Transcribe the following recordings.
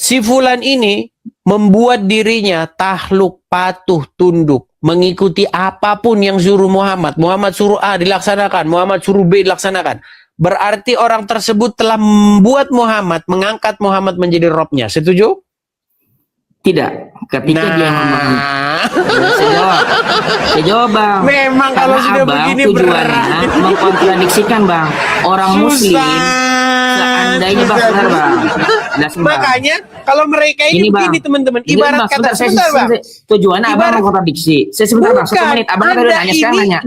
si fulan ini membuat dirinya takluk, patuh, tunduk, mengikuti apapun yang suruh Muhammad. Muhammad suruh A dilaksanakan, Muhammad suruh B dilaksanakan. Berarti orang tersebut telah membuat Muhammad, mengangkat Muhammad menjadi Robnya. Setuju? Tidak. Ketika dia memahami. Saya jawab, Bang. Memang Karena kalau sudah Abang begini tujuannya berat. mengkontradiksikan, Bang. Orang Muslim seandainya Bang, benar, Bang. Makanya kalau mereka ini begini, teman-teman, ibarat kata sebentar, Bang. Tujuannya Abang mengkontradiksi. Saya sebentar, Bang. 1 menit. Abang baru nanya, sekarang nanya.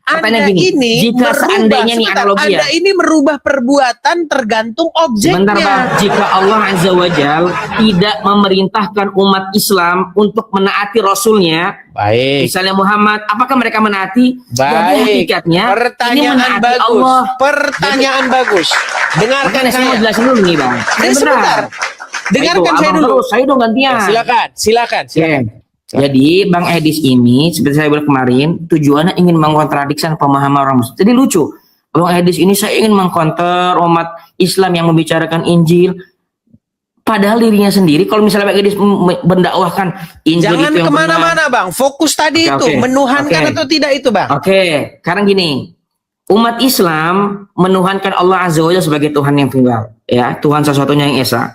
Anda ini jika seandainya nih analogi ya. Anda ini merubah perbuatan tergantung objeknya. Sebentar, Bang. Jika Allah Azza wa Jalla tidak memerintahkan umat Islam untuk menaati Rasulnya, baik. Misalnya Muhammad, apakah mereka menaati? Baik. Jadi hakikatnya pertanyaan bagus. Allah. Pertanyaan bagus. Dengarkan saya mau jelasin dulu nih, Bang. Sebentar. Dengarkan saya dulu. Saya dong gantian. Silakan. Jadi Bang Edis ini seperti saya bilang kemarin, tujuannya ingin mengkontradikkan pemahaman orang Muslim. Jadi lucu. Bang Edis ini saya ingin mengkonter umat Islam yang membicarakan Injil. Padahal dirinya sendiri, kalau misalnya Bang Edis mendakwahkan Injil jangan itu yang kemana-mana, Bang. Fokus tadi itu, menuhankan atau tidak itu, Bang. Oke, sekarang gini. Umat Islam menuhankan Allah Azza wa Jalla sebagai Tuhan yang tunggal, ya, Tuhan satu-satunya yang esa.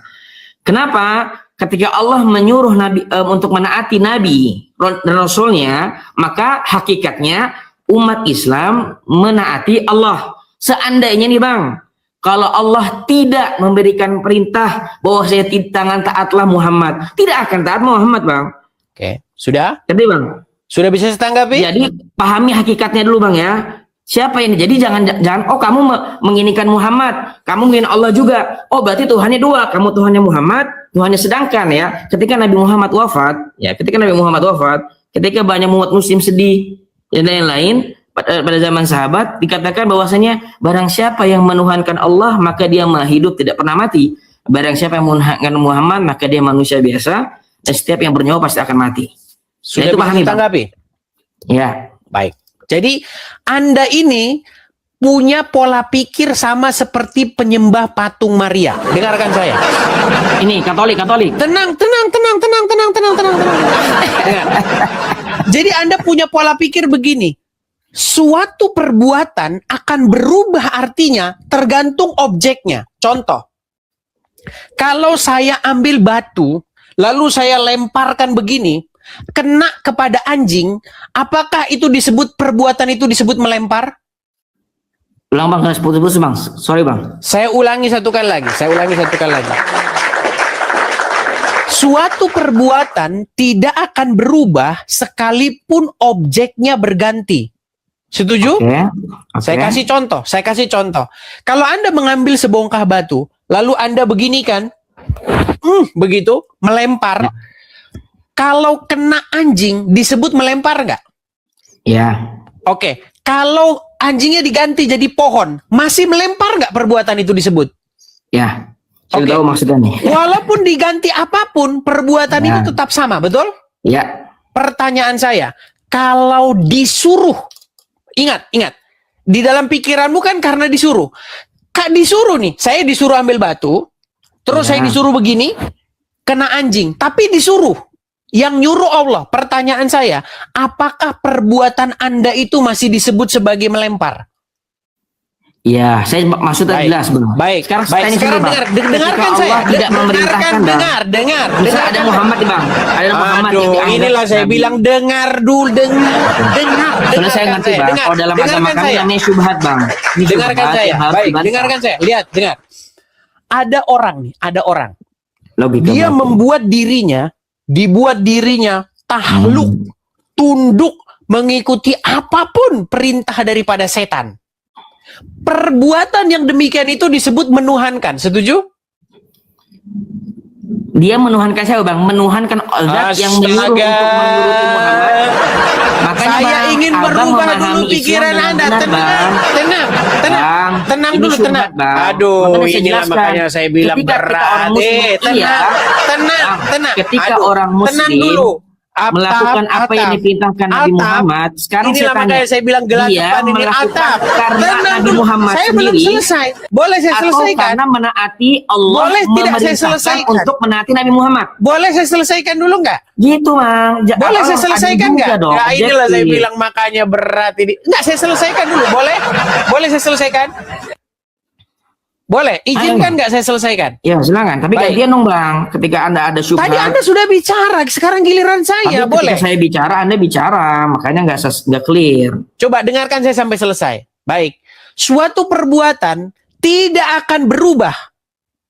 Kenapa? Ketika Allah menyuruh Nabi untuk menaati Nabi dan Rasulnya, maka hakikatnya umat Islam menaati Allah. Seandainya nih, Bang, kalau Allah tidak memberikan perintah bahwa saya tangan taatlah Muhammad, tidak akan taat Muhammad, Bang. Oke, sudah? Jadi, Bang, sudah bisa setanggapi? Jadi pahami hakikatnya dulu, Bang, ya. Siapa ini? Jadi jangan oh kamu menginikan Muhammad, kamu mengin Allah juga. Oh berarti Tuhannya dua, kamu Tuhannya Muhammad, Tuhannya sedangkan ya. Ketika Nabi Muhammad wafat, ketika banyak umat Muslim sedih dan lain-lain pada zaman sahabat dikatakan bahwasanya barang siapa yang menuhankan Allah maka dia maha hidup tidak pernah mati. Barang siapa yang menuhankan Muhammad maka dia manusia biasa dan setiap yang bernyawa pasti akan mati. Sudah bisa ditanggapi? Ya, baik. Jadi Anda ini punya pola pikir sama seperti penyembah patung Maria. Dengarkan saya. Ini Katolik. Tenang. Jadi Anda punya pola pikir begini. Suatu perbuatan akan berubah artinya tergantung objeknya. Contoh. Kalau saya ambil batu, lalu saya lemparkan begini, kena kepada anjing, apakah itu disebut perbuatan itu disebut melempar? Ulang, Bang, putus-putus, Bang. Sorry, Bang. Saya ulangi satu kali lagi. Suatu perbuatan tidak akan berubah sekalipun objeknya berganti. Setuju? Okay. Saya kasih contoh. Kalau Anda mengambil sebongkah batu, lalu Anda begini kan, begitu, melempar. Ya. Kalau kena anjing disebut melempar nggak? Ya. Oke. Kalau anjingnya diganti jadi pohon, masih melempar nggak perbuatan itu disebut? Ya. Saya tahu maksudnya nih. Walaupun diganti apapun, perbuatan itu tetap sama, betul? Ya. Pertanyaan saya, kalau disuruh, ingat, di dalam pikiranmu kan karena disuruh. Kak disuruh nih, saya disuruh ambil batu, terus saya disuruh begini, kena anjing, tapi disuruh. Yang nyuruh Allah. Pertanyaan saya, apakah perbuatan Anda itu masih disebut sebagai melempar? Ya, saya maksudnya jelas, Bang. Baik. Sekarang dengarkan saya. Tidak memerintahkan, dengar. Ada Muhammad, Bang. Ada Muhammad. Inilah saya bilang dengar dulu, dengar. Saya ngerti, Bang. Kalau dalam agama kami ini syubhat, Bang. Dengarkan saya. Baik, dengarkan saya. Lihat, dengar. Ada orang. Logika, dia dibuat dirinya tahluk, tunduk, mengikuti apapun perintah daripada setan. Perbuatan yang demikian itu disebut menuhankan. Setuju? Dia menuhankan saya, Bang. Menuhankan zat yang menyuruh untuk menuruti Muhammad. Makanya, saya ingin merubah dulu pikiran Anda. Tenang dulu. Aduh, inilah makanya saya bilang berat. Tenang. Ketika orang Muslim, tenang dulu. melakukan apa yang diperintahkan Nabi Muhammad. Sekarang inilah saya tanya, makanya saya bilang gelagapan dia ini melakukan atap. karena Tenang Nabi dulu, Muhammad saya sendiri, belum selesai. Boleh saya atau selesaikan? karena menaati Allah, Boleh tidak saya memerintahkan selesaikan? untuk menaati Nabi Muhammad. Boleh saya selesaikan dulu nggak? Gitu, Bang. Boleh saya selesaikan nggak? Dong, Ya inilah saya objektif. bilang makanya berat ini. Nggak, saya selesaikan dulu. Boleh? Boleh saya selesaikan? Boleh. Izinkan nggak saya selesaikan? Ya, silakan. Tapi Baik. gantian dong, Bang. Ketika Anda ada syubhat. Tadi Anda sudah bicara, sekarang giliran saya. Tapi Boleh. ketika saya bicara, Anda bicara, makanya nggak clear. Coba dengarkan saya sampai selesai. Baik. Suatu perbuatan tidak akan berubah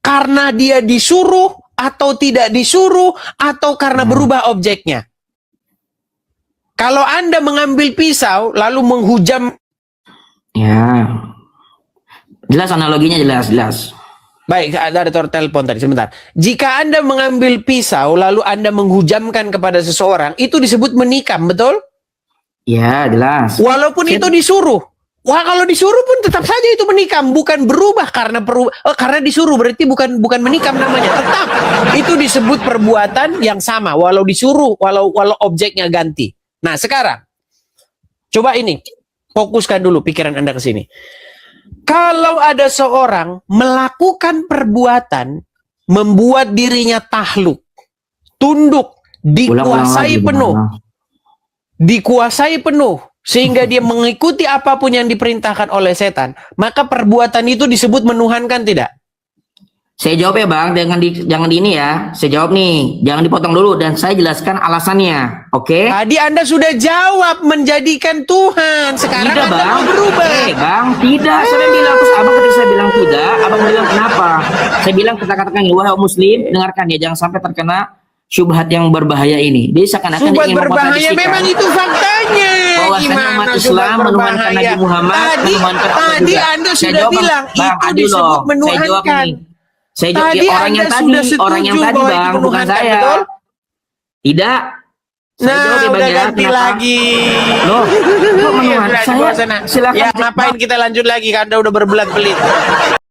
karena dia disuruh atau tidak disuruh atau karena berubah objeknya. Kalau Anda mengambil pisau lalu menghujam. Ya. Jelas analoginya, jelas. Baik, ada telepon tadi sebentar. Jika Anda mengambil pisau lalu Anda menghujamkan kepada seseorang, itu disebut menikam, betul? Ya, jelas. Walaupun itu disuruh. Wah, kalau disuruh pun tetap saja itu menikam, bukan berubah karena karena disuruh, berarti bukan menikam namanya. Tetap itu disebut perbuatan yang sama walau disuruh, walau objeknya ganti. Nah, sekarang coba ini, fokuskan dulu pikiran Anda ke sini. Kalau ada seorang melakukan perbuatan membuat dirinya tahluk, tunduk, dikuasai penuh, sehingga dia mengikuti apapun yang diperintahkan oleh setan, maka perbuatan itu disebut menuhankan, tidak? Saya jawab ya, Bang, jangan di ini ya. Saya jawab nih, jangan dipotong dulu dan saya jelaskan alasannya. Oke? Tadi Anda sudah jawab menjadikan Tuhan. Sekarang Tidak, Anda Bang. mau berubah. Bang, tidak. Saya bilang, terus Abang ketika saya bilang tidak, Abang bilang kenapa? Saya bilang kita katakan, wahai muslim, dengarkan ya, jangan sampai terkena syubhat yang berbahaya ini. Dia seakan-akan Syubhat ingin berbahaya memang itu faktanya. bahwasanya umat Islam menuhankan Nabi Muhammad, Tadi Anda sudah bilang itu disebut menuhankan. Saya jawab tadi orang yang tadi, Bang, bukan saya. Betul? Tidak. Nah, udah ganti lagi. Loh, kok menuhankan saya? Silakan. Ya, ngapain kita lanjut lagi? Anda udah berbelat-belit.